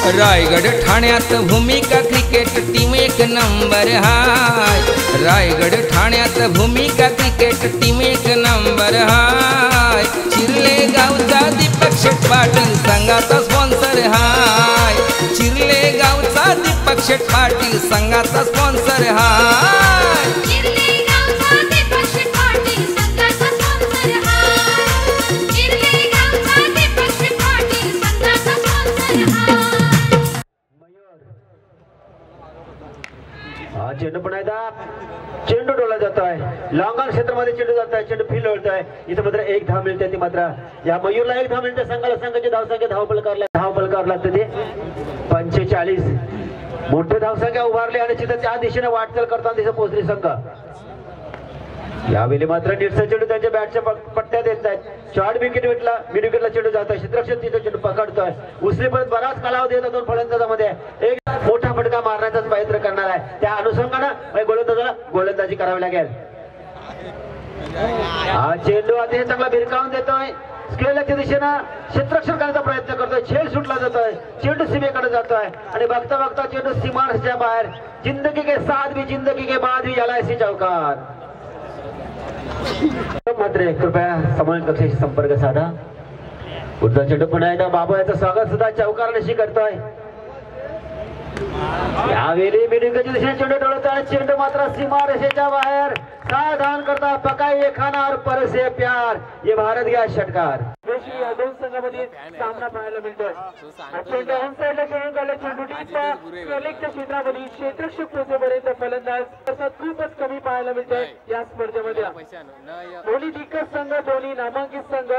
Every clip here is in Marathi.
रायगड ठाण्यात भूमिका क्रिकेट टीम एक नंबर हाय। रायगड ठाण्यात भूमिका क्रिकेट टीम एक नंबर हाय। चिरले गावचा दीपक शेठ पाटील संघाचा स्पॉन्सर हाय। चिरले गावचा दीपक शेठ पाटील संघाचा स्पॉन्सर हाय। चेंडू पण चेंडू डोला जातो आहे। लॉंग ऑन क्षेत्रामध्ये चेंडू जातो आहे। चेंडू फील्ड होत आहे। इथे मात्र एक धाव मिळते ती मात्र या मयूरला एक धाव मिळते। संघाला संघाची धावसंख्या धावपलकावर लागते ते 45 मोठे धावसंख्या उभारली आणि तिथे त्या दिशेने वाटचाल करताना दिसत पोहोचली संघ। यावेळी मात्र नीटचा चेंडू त्यांच्या बॅटच्या पट्ट्यात येत आहेत। शॉर्ट विकेट मिड विकेटला चेंडू जात आहे। क्षेत्ररक्षक तिथे चेंडू पकडतोय। उचलीपर्यंत बराच कालावधी येतो दोन फलंदाजामध्ये एक मोठा फटका मारण्याचाच प्रयत्न करणार आहे। त्या अनुषंगाने गोलंदाजाला गोलंदाजी करावी लागेल। हा चेंडू अतिशय चांगला भिरकावून देतोय। स्क्वेअरच्या दिशेनं क्षेत्ररक्षण करण्याचा प्रयत्न करतोय। झेल सुटला जातोय। चेंडू सीमेकडे जातोय आणि बघता बघता चेंडू सीमारेषेच्या बाहेर। जिंदगी के साथ भी जिंदगी के बाद भी LIC चौकार। मात्र कृपया समोरील कक्षेशी संपर्क साधा। पुढचा चेंडू पुन्हा एकदा बाबा याचं स्वागत सुद्धा चौकारशी करतोय। यावेळी मिडिंगची दिशेने चेंडू डोळतोय। चेंडू मात्र सीमारेषेच्या बाहेर। सावधान करता पकाई ये खाना और पर से प्यार ये भारत गया षटकार। दोन संघामध्ये सामना पाहायला मिळतोय। चेंडू ऑन साइडला खेळून गेला। चेंडू लेगच्या क्षेत्रामध्ये क्षेत्ररक्षक पोहोचेपर्यंत फलंदाज खूपच कमी पाहायला मिळतोय या स्पर्धेमध्ये। दोन्ही दिग्गज संघ दोन्ही नामांकित संघ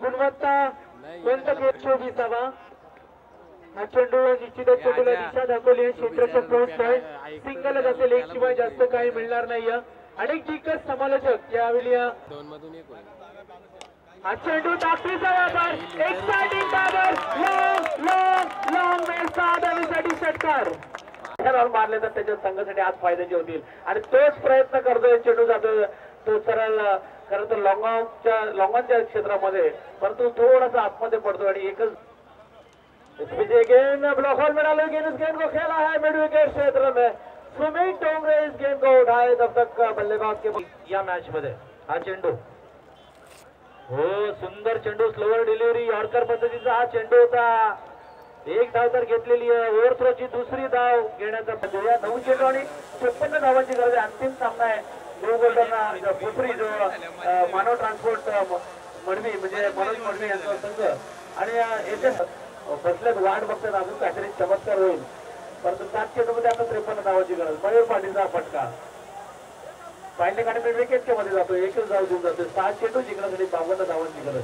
गुणवत्ता खेळ 24वा। हा चेंडू निश्चितच चेंडूला दिशा दाखवली। क्षेत्ररक्षक पोहोचतोय। सिंगलच असेल एक शिवाय जास्त काही मिळणार नाही। अनेक दिग्गज समालोचक यावेळी हा चेंडू ताकदीचा वापर एक्साइटिंग पॉवर लॉंग मेल साधण्यासाठी षटकार मारले तर त्याच्या संघासाठी आज फायद्याचे होतील आणि तोच प्रयत्न करतोय। चेंडू जातो तो सरळ खरं तर लॉंगॉनच्या क्षेत्रामध्ये परंतु थोडासा आतमध्ये पडतो आणि एकच गेंद ब्लॉक होल में डालो। गेंद इस गेंद को खेला है मिड विकेट क्षेत्र में। सुमित डोंगरे इस गेंद को उठाए तब तक बल्लेबाज के या मॅच मध्ये हा चेंडू हो सुंदर चेंडू स्लोअर डिलिव्हरी यॉर्कर पद्धतीचा हा चेंडू होता। एक धाव तर घेतलेली आहे। ओव्हरथ्रोची दुसरी धाव घेण्याचा 9 चेंडू आणि 56 धावांची गरज आहे। अंतिम सामना आहे। नो बोलताना पुत्री जो मानव ट्रान्सपोर्ट मडवी म्हणजे मनोज मडवी यांचा संघ आणि येथे फसल्यात वाट बघतात अजून काहीतरी चमत्कार होईल परंतु 7 चेंडूमध्ये आता 53 धावांची गरज। मयूर पाटीलचा फटका फायनल आणि मिड विकेटच्या मध्ये जातो। एकच धाव देऊन जातो। 7 चेंडू जिंकण्यासाठी 52 धावांची गरज।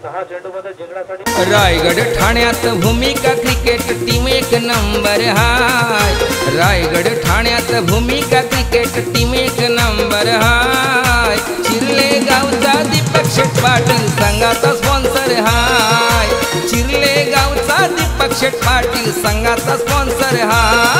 6 चेंडू मध्ये जिंकण्यासाठी रायगड ठाण्यात भूमिका क्रिकेट टीम एक नंबर हाय। रायगड ठाण्यात भूमिका क्रिकेट टीम एक नंबर हाय। चिरले गावचा दीपक शेठ पाटील संघाचा स्पॉन्सर हाय। चिरले गावचा दीपक शेठ पाटील संघाचा स्पॉन्सर हाय।